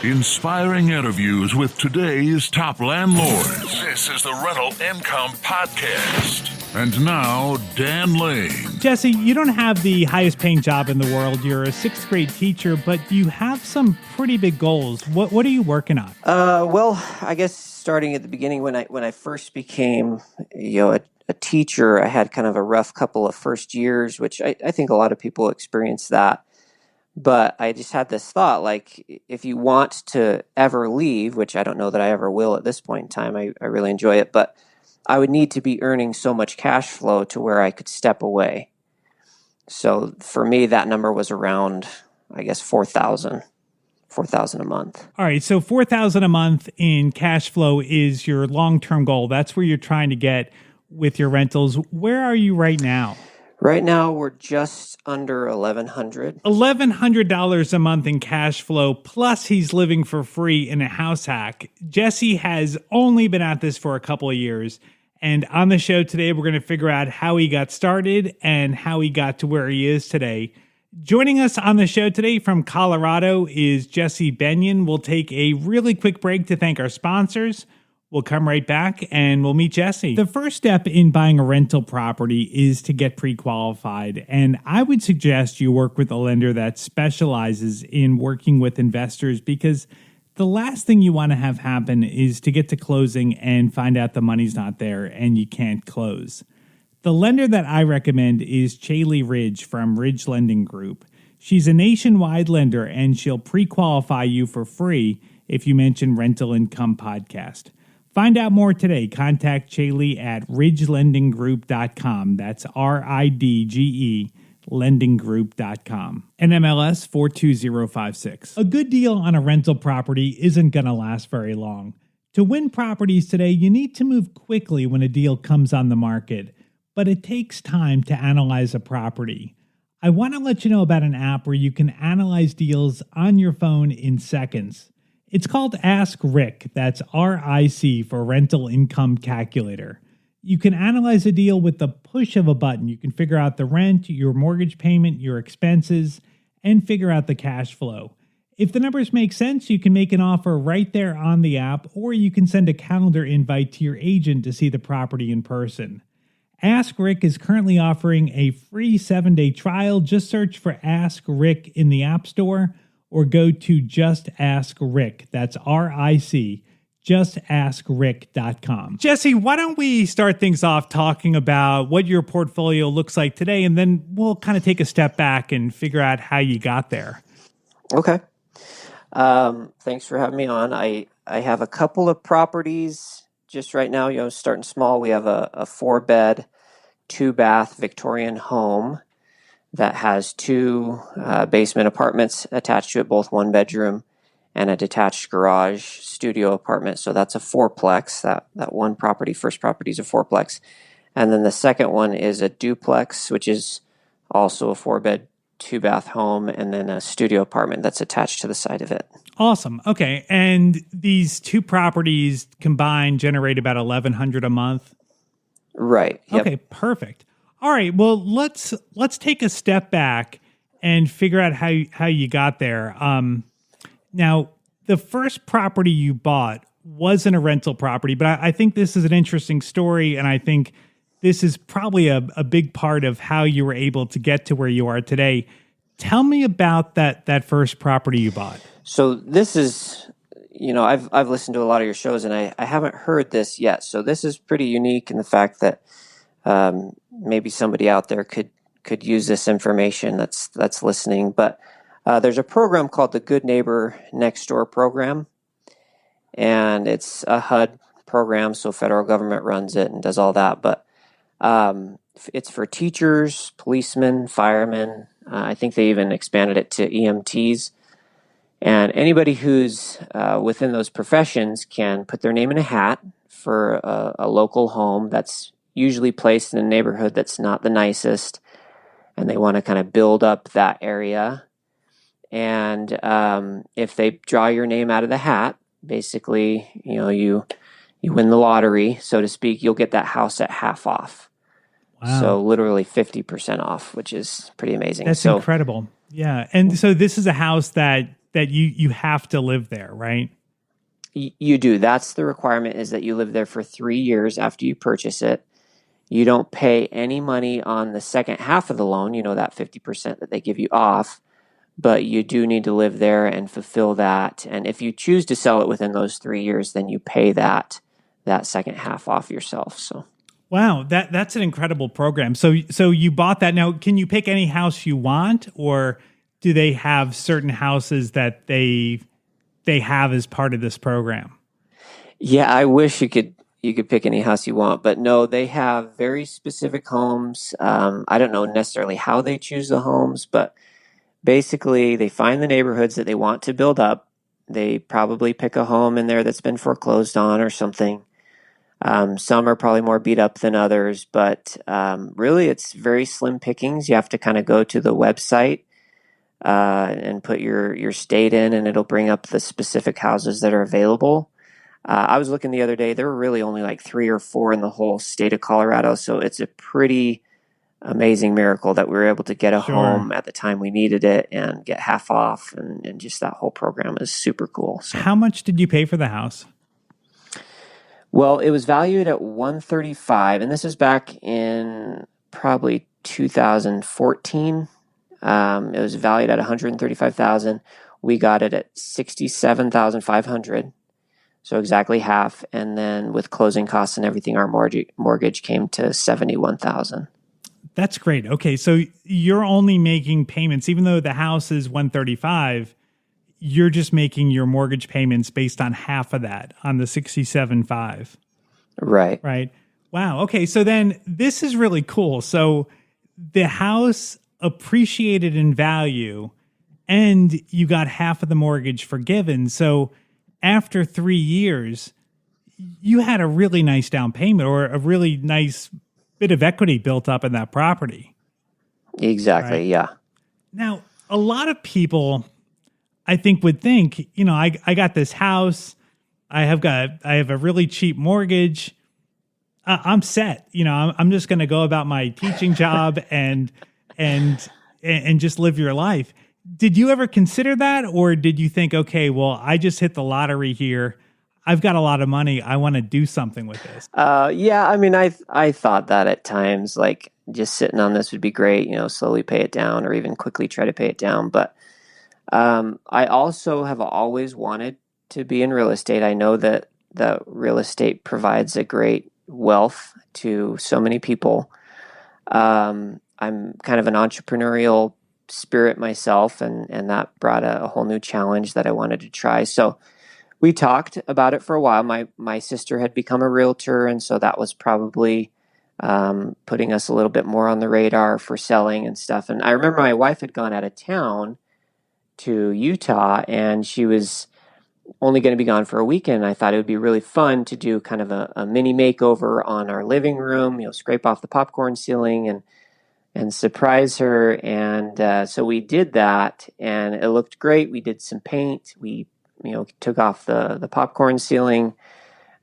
Inspiring interviews with today's top landlords. This is the Rental Income Podcast. And now, Dan Lane. Jesse, you don't have the highest paying job in the world. You're a sixth grade teacher, but you have some pretty big goals. What are you working on? Well, I guess starting at the beginning, when I first became, a teacher, I had kind of a rough couple of first years, which I think a lot of people experience that. But I just had this thought, like, if you want to ever leave, which I don't know that I ever will at this point in time, I really enjoy it, but I would need to be earning so much cash flow to where I could step away. So for me, that number was around, I guess, $4,000 a month. All right, so $4,000 a month in cash flow is your long-term goal. That's where you're trying to get with your rentals. Where are you right now? Right now, we're just under $1,100. $1,100 a month in cash flow, plus he's living for free in a house hack. Jesse has only been at this for a couple of years. And on the show today, we're going to figure out how he got started and how he got to where he is today. Joining us on the show today from Colorado is Jesse Beynon. We'll take a really quick break to thank our sponsors. We'll come right back and we'll meet Jesse. The first step in buying a rental property is to get pre-qualified. And I would suggest you work with a lender that specializes in working with investors, because the last thing you want to have happen is to get to closing and find out the money's not there and you can't close. The lender that I recommend is Chaley Ridge from Ridge Lending Group. She's a nationwide lender and she'll pre-qualify you for free if you mention Rental Income Podcast. Find out more today. Contact Chaley at ridgelendinggroup.com. That's RIDGE lendinggroup.com. NMLS 42056. A good deal on a rental property isn't going to last very long. To win properties today, you need to move quickly when a deal comes on the market, but it takes time to analyze a property. I want to let you know about an app where you can analyze deals on your phone in seconds. It's called Ask Rick. That's RIC for Rental Income Calculator. You can analyze a deal with the push of a button. You can figure out the rent, your mortgage payment, your expenses, and figure out the cash flow. If the numbers make sense, you can make an offer right there on the app, or you can send a calendar invite to your agent to see the property in person. Ask Rick is currently offering a free 7-day trial. Just search for Ask Rick in the App Store or go to Just Ask Rick. That's RIC. JustAskRick.com. Jesse, why don't we start things off talking about what your portfolio looks like today, and then we'll kind of take a step back and figure out how you got there. Okay. Thanks for having me on. I have a couple of properties just right now, starting small. We have a 4-bed, 2-bath Victorian home that has 2 basement apartments attached to it, both 1 bedroom and a detached garage studio apartment. So that's a 4-plex. That one property, first property, is a 4-plex. And then the second one is a duplex, which is also a 4-bed, 2-bath home, and then a studio apartment that's attached to the side of it. Awesome. Okay. And these 2 properties combined generate about $1,100 a month? Right. Yep. Okay, perfect. All right. Well, let's take a step back and figure out how you got there. Now, the first property you bought wasn't a rental property, but I think this is an interesting story, and I think this is probably a big part of how you were able to get to where you are today. Tell me about that first property you bought. So this is, I've listened to a lot of your shows, and I haven't heard this yet. So this is pretty unique in the fact that maybe somebody out there could use this information that's listening, but there's a program called the Good Neighbor Next Door program, and it's a HUD program, so federal government runs it and does all that, but it's for teachers, policemen, firemen. I think they even expanded it to EMTs, and anybody who's within those professions can put their name in a hat for a local home that's usually placed in a neighborhood that's not the nicest, and they want to kind of build up that area. And if they draw your name out of the hat, basically, you win the lottery, so to speak, you'll get that house at half off. Wow. So literally 50% off, which is pretty amazing. That's incredible. Yeah. And so this is a house that that you have to live there, right? You do. That's the requirement, is that you live there for 3 years after you purchase it. You don't pay any money on the second half of the loan, that 50% that they give you off, but you do need to live there and fulfill that. And if you choose to sell it within those 3 years, then you pay that second half off yourself. So. Wow, that's an incredible program. So you bought that. Now, can you pick any house you want, or do they have certain houses that they have as part of this program? Yeah, I wish you could pick any house you want, but no, they have very specific homes. I don't know necessarily how they choose the homes, but basically they find the neighborhoods that they want to build up. They probably pick a home in there that's been foreclosed on or something. Some are probably more beat up than others, but really it's very slim pickings. You have to kind of go to the website and put your state in, and it'll bring up the specific houses that are available. I was looking the other day, there were really only like 3 or 4 in the whole state of Colorado, so it's a pretty amazing miracle that we were able to get a home at the time we needed it and get half off, and just that whole program is super cool. So. How much did you pay for the house? Well, it was valued at $135, and this is back in probably 2014. It was valued at $135,000. We got it at $67,500, so exactly half. And then with closing costs and everything, our mortgage came to $71,000. That's great. Okay, so you're only making payments, even though the house is $135,000. You're just making your mortgage payments based on half of that, on the $67,500. Right. Right. Wow. Okay. So then this is really cool. So the house appreciated in value and you got half of the mortgage forgiven. So after 3 years, you had a really nice down payment, or a really nice bit of equity built up in that property. Exactly. Right? Yeah. Now, a lot of people, I think, would think, I got this house, I have a really cheap mortgage, I'm set. I'm just going to go about my teaching job and just live your life. Did you ever consider that, or did you think, okay, well, I just hit the lottery here, I've got a lot of money, I want to do something with this? Yeah, I mean, I thought that at times, like just sitting on this would be great, slowly pay it down, or even quickly try to pay it down, but I also have always wanted to be in real estate. I know that real estate provides a great wealth to so many people. I'm kind of an entrepreneurial spirit myself, and that brought a whole new challenge that I wanted to try. So we talked about it for a while. My sister had become a realtor, and so that was probably putting us a little bit more on the radar for selling and stuff. And I remember my wife had gone out of town to Utah, and she was only going to be gone for a weekend. I thought it would be really fun to do kind of a mini makeover on our living room, scrape off the popcorn ceiling and surprise her. And so we did that, and it looked great. We did some paint. We, took off the popcorn ceiling.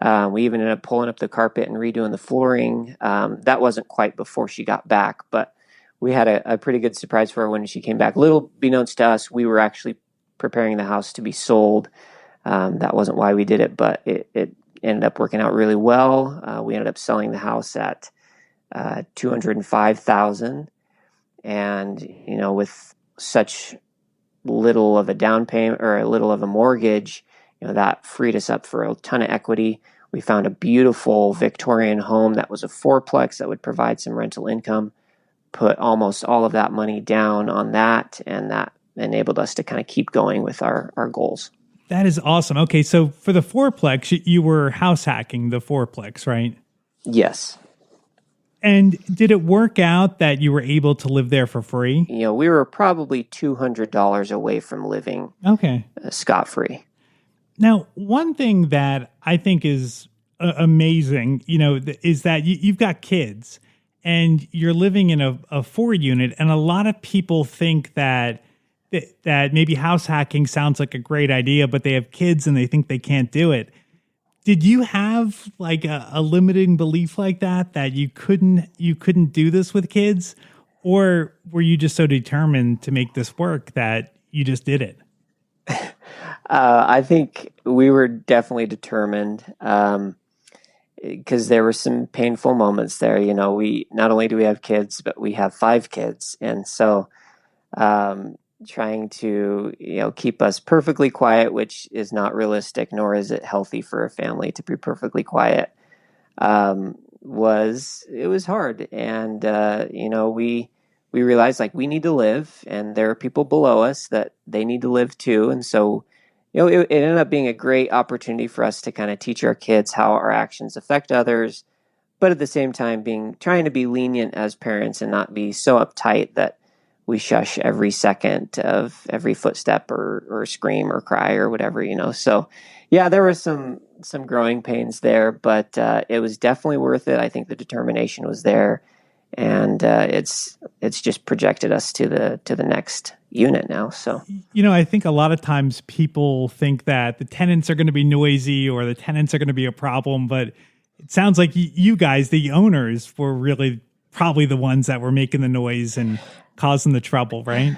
We even ended up pulling up the carpet and redoing the flooring. That wasn't quite before she got back, but we had a pretty good surprise for her when she came back. Little beknownst to us, we were actually preparing the house to be sold. That wasn't why we did it, but it ended up working out really well. We ended up selling the house at $205,000, and with such little of a down payment or a little of a mortgage, that freed us up for a ton of equity. We found a beautiful Victorian home that was a fourplex that would provide some rental income. Put almost all of that money down on that, and that enabled us to kind of keep going with our goals. That is awesome. Okay, so for the fourplex, you were house hacking the fourplex, right? Yes. And did it work out that you were able to live there for free? We were probably $200 away from living scot-free. Now, one thing that I think is amazing, is that you've got kids and you're living in a 4-unit, and a lot of people think that maybe house hacking sounds like a great idea, but they have kids and they think they can't do it. Did you have like a limiting belief like that you couldn't do this with kids, or were you just so determined to make this work that you just did it? I think we were definitely determined, because there were some painful moments there. We not only do we have kids, but we have 5 kids, and so trying to keep us perfectly quiet, which is not realistic, nor is it healthy for a family to be perfectly quiet. Was hard, and we realized, like, we need to live, and there are people below us that they need to live too, and so it ended up being a great opportunity for us to kind of teach our kids how our actions affect others, but at the same time trying to be lenient as parents and not be so uptight that we shush every second of every footstep or scream or cry or whatever. So yeah, there were some growing pains there, but it was definitely worth it. I think the determination was there, and it's just projected us to the next unit now. So I think a lot of times people think that the tenants are going to be noisy or the tenants are going to be a problem, but it sounds like you guys, the owners, were really probably the ones that were making the noise and causing the trouble, right?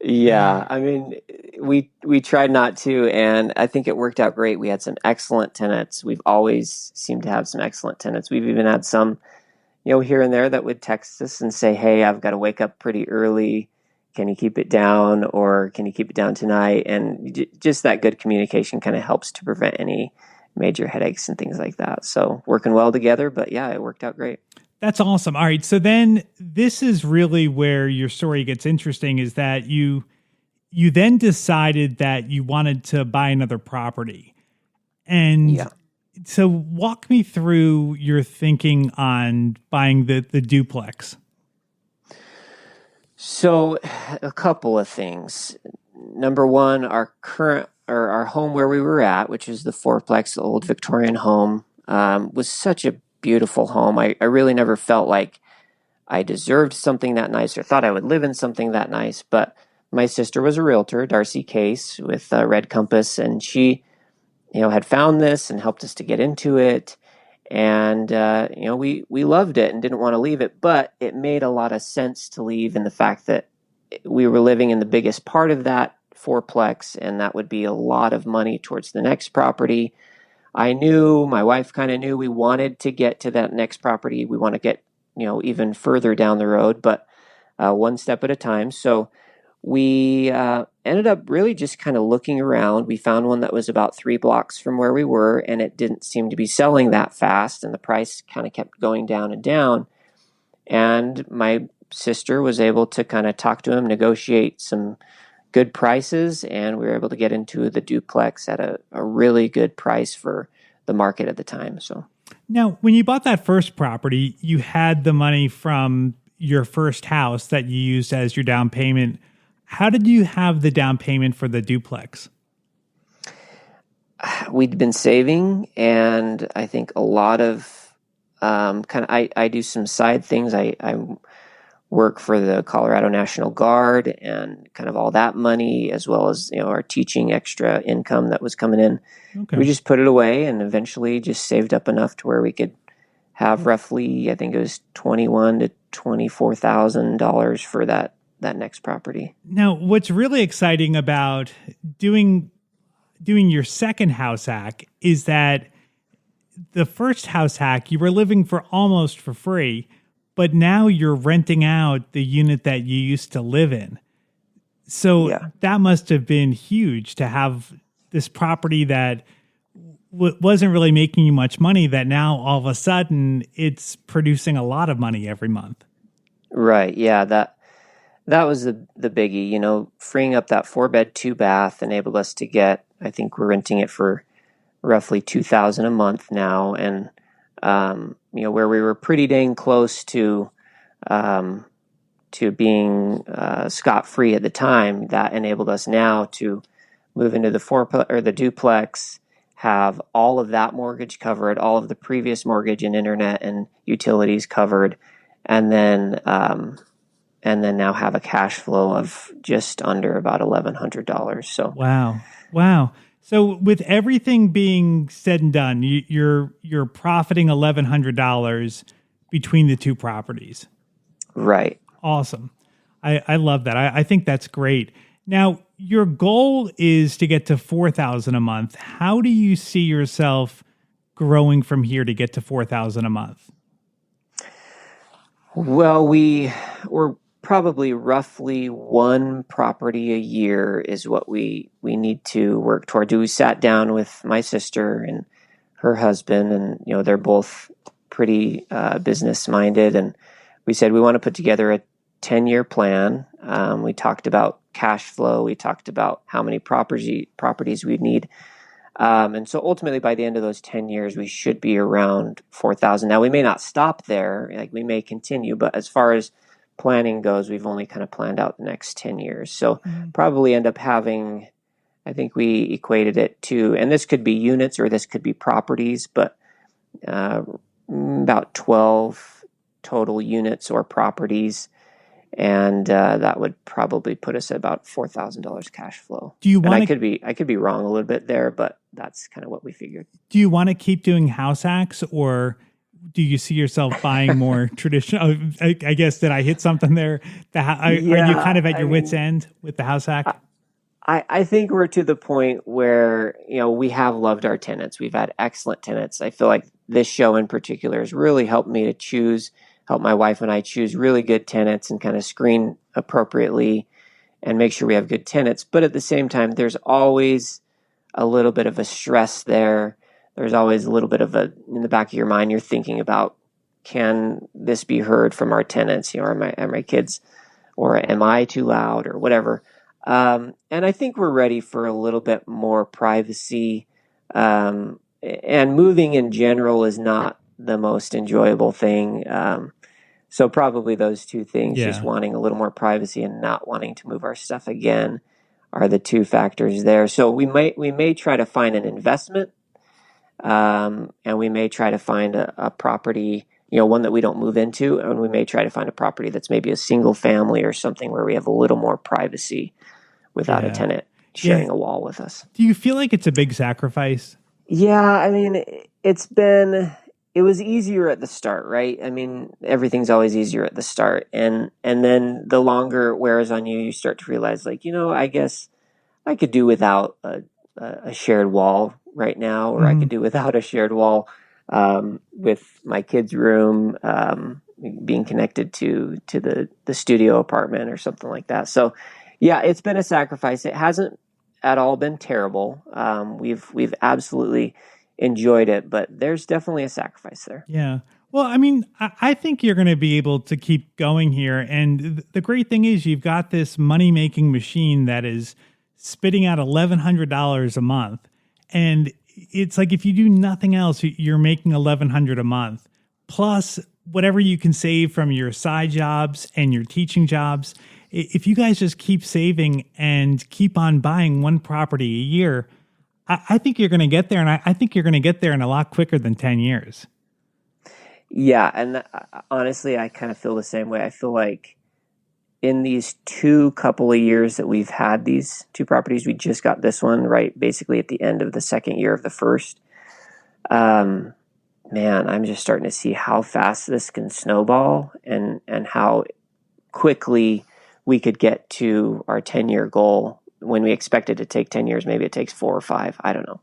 yeah, I mean, we tried not to, and I think it worked out great. We had some excellent tenants. We've always seemed to have some excellent tenants. We've even had some, here and there that would text us and say, "Hey, I've got to wake up pretty early. Can you keep it down, or can you keep it down tonight?" And just that good communication kind of helps to prevent any major headaches and things like that. So working well together, but yeah, it worked out great. That's awesome. All right. So then this is really where your story gets interesting, is that you then decided that you wanted to buy another property. And Yeah. so walk me through your thinking on buying the duplex. So a couple of things. Number one, our home where we were at, which is the fourplex, the old Victorian home, was such a beautiful home. I really never felt like I deserved something that nice or thought I would live in something that nice. But my sister was a realtor, Darcy Case, with Red Compass, and she, had found this and helped us to get into it. And, we loved it and didn't want to leave it, but it made a lot of sense to leave in the fact that we were living in the biggest part of that fourplex, and that would be a lot of money towards the next property. I knew, my wife kind of knew, we wanted to get to that next property. We want to get, even further down the road, but one step at a time. So we ended up really just kind of looking around. We found one that was about 3 blocks from where we were, and it didn't seem to be selling that fast, and the price kind of kept going down and down. And my sister was able to kind of talk to him, negotiate some good prices, and we were able to get into the duplex at a really good price for the market at the time. So now, when you bought that first property, you had the money from your first house that you used as your down payment. How did you have the down payment for the duplex? We'd been saving, and I think a lot of I do some side things. I work for the Colorado National Guard, and kind of all that money, as well as our teaching extra income that was coming in. Okay. We just put it away, and eventually just saved up enough to where we could have roughly, I think it was $21,000 to $24,000 for that next property. Now, what's really exciting about doing your second house hack is that the first house hack, you were living for almost for free, but now you're renting out the unit that you used to live in. So that must have been huge to have this property that wasn't really making you much money, that now all of a sudden it's producing a lot of money every month. Right. Yeah. That was the biggie. Freeing up that 4-bed, 2-bath enabled us to get, I think we're renting it for roughly $2,000 a month now. And, where we were pretty dang close to being scot-free at the time, that enabled us now to move into the duplex, have all of that mortgage covered, all of the previous mortgage and internet and utilities covered, and then now have a cash flow of just under about $1,100. So wow. So with everything being said and done, you're profiting $1,100 between the two properties. Right. Awesome. I love that. I think that's great. Now, your goal is to get to 4,000 a month. How do you see yourself growing from here to get to 4,000 a month? Well, we're probably roughly one property a year is what we need to work toward. We sat down with my sister and her husband, and they're both pretty business minded, and we said we want to put together a 10-year plan. We talked about cash flow. We talked about how many properties we'd need. And so ultimately, by the end of those 10 years, we should be around 4,000. Now, we may not stop there. Like, we may continue. But as far as planning goes, we've only kind of planned out the next 10 years. So probably end up having, I think we equated it to, and this could be units or this could be properties, but about 12 total units or properties. And that would probably put us at about $4,000 cash flow. Do you want? I could be wrong a little bit there, but that's kind of what we figured. Do you want to keep doing house hacks, or do you see yourself buying more traditional? I guess, did I hit something there? Are you kind of at your wit's end with the house hack? I think we're to the point where we have loved our tenants. We've had excellent tenants. I feel like this show in particular has really helped me to help my wife and I choose really good tenants and kind of screen appropriately and make sure we have good tenants. But at the same time, there's always a little bit of a stress there. There's always a little bit of in the back of your mind, you're thinking about, can this be heard from our tenants? Are my kids, or am I too loud, or whatever? And I think we're ready for a little bit more privacy. And moving in general is not the most enjoyable thing. So probably those two things, just wanting a little more privacy and not wanting to move our stuff again, are the two factors there. So we may try to find an investment, and we may try to find a property, one that we don't move into, and we may try to find a property that's maybe a single family or something where we have a little more privacy without a tenant sharing a wall with us. Do you feel like it's a big sacrifice? Yeah, I mean, it was easier at the start, right? I mean, everything's always easier at the start. And then the longer it wears on you, you start to realize, like, I guess I could do without a shared wall right now, or I could do without a shared wall with my kids' room being connected to the studio apartment or something like that. So, yeah, it's been a sacrifice. It hasn't at all been terrible. We've absolutely enjoyed it, but there's definitely a sacrifice there. Yeah. Well, I mean, I think you're going to be able to keep going here. And the great thing is you've got this money-making machine that is spitting out $1,100 a month. And it's like, if you do nothing else, you're making $1,100 a month, plus whatever you can save from your side jobs and your teaching jobs. If you guys just keep saving and keep on buying one property a year, I think you're going to get there. And I think you're going to get there in a lot quicker than 10 years. Yeah. And honestly, I kind of feel the same way. I feel like in these couple of years that we've had these two properties, we just got this one right basically at the end of the second year of the first. Man, I'm just starting to see how fast this can snowball and how quickly we could get to our 10-year goal. When we expect it to take 10 years, maybe it takes 4 or 5. I don't know.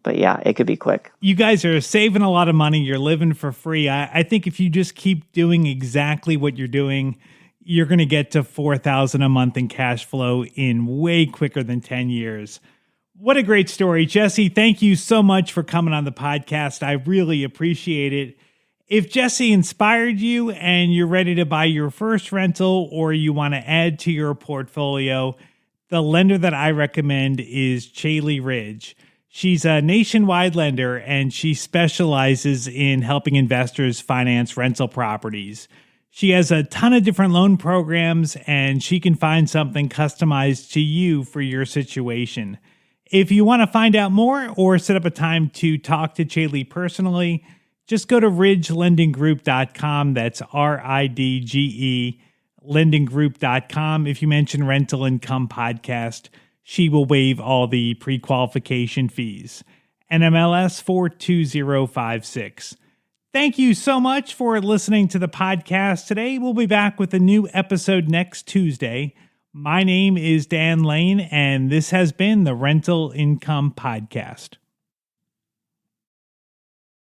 But yeah, it could be quick. You guys are saving a lot of money. You're living for free. I think if you just keep doing exactly what you're doing, you're going to get to 4,000 a month in cash flow in way quicker than 10 years. What a great story. Jesse, thank you so much for coming on the podcast. I really appreciate it. If Jesse inspired you and you're ready to buy your first rental, or you want to add to your portfolio, the lender that I recommend is Chaley Ridge. She's a nationwide lender, and she specializes in helping investors finance rental properties. She has a ton of different loan programs, and she can find something customized to you for your situation. If you want to find out more or set up a time to talk to Chaley personally, just go to ridgelendinggroup.com. That's RIDGE lendinggroup.com. If you mention Rental Income Podcast, she will waive all the pre-qualification fees. NMLS 42056. Thank you so much for listening to the podcast today. We'll be back with a new episode next Tuesday. My name is Dan Lane, and this has been the Rental Income Podcast.